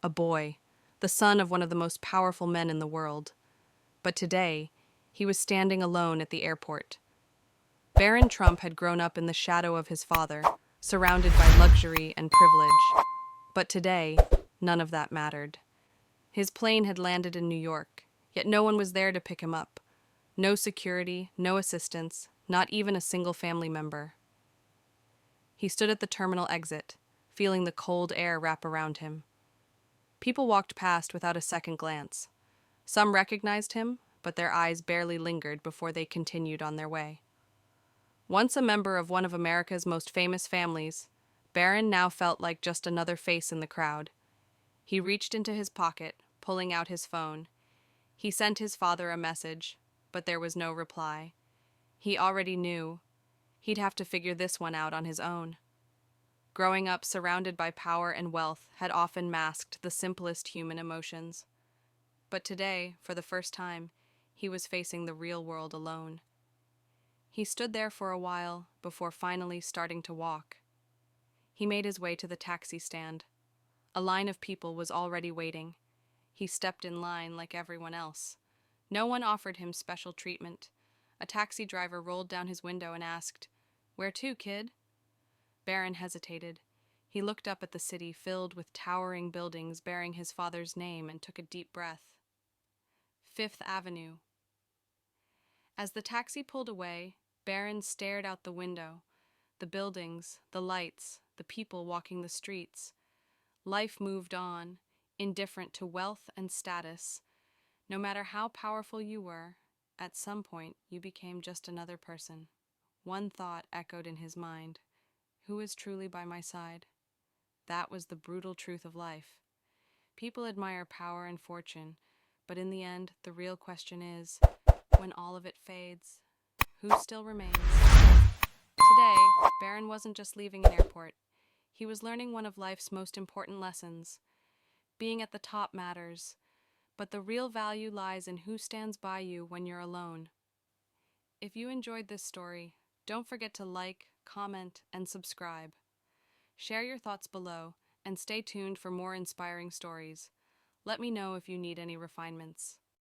a boy, the son of one of the most powerful men in the world. But today, he was standing alone at the airport. Barron Trump had grown up in the shadow of his father, surrounded by luxury and privilege. But today, none of that mattered. His plane had landed in New York, yet no one was there to pick him up. No security, no assistance, not even a single family member. He stood at the terminal exit, feeling the cold air wrap around him. People walked past without a second glance. Some recognized him, but their eyes barely lingered before they continued on their way. Once a member of one of America's most famous families, Barron now felt like just another face in the crowd. He reached into his pocket, pulling out his phone. He sent his father a message, but there was no reply. He already knew. He'd have to figure this one out on his own. Growing up surrounded by power and wealth had often masked the simplest human emotions. But today, for the first time, he was facing the real world alone. He stood there for a while before finally starting to walk. He made his way to the taxi stand. A line of people was already waiting. He stepped in line like everyone else. No one offered him special treatment. A taxi driver rolled down his window and asked, "Where to, kid?" Barron hesitated. He looked up at the city filled with towering buildings bearing his father's name and took a deep breath. Fifth Avenue. As the taxi pulled away, Barron stared out the window. The buildings, the lights, the people walking the streets. Life moved on, indifferent to wealth and status. No matter how powerful you were, at some point you became just another person. One thought echoed in his mind. Who is truly by my side? That was the brutal truth of life. People admire power and fortune, but in the end, the real question is, when all of it fades, who still remains? Today, Barron wasn't just leaving an airport. He was learning one of life's most important lessons. Being at the top matters, but the real value lies in who stands by you when you're alone. If you enjoyed this story, don't forget to like, comment, and subscribe. Share your thoughts below, and stay tuned for more inspiring stories. Let me know if you need any refinements.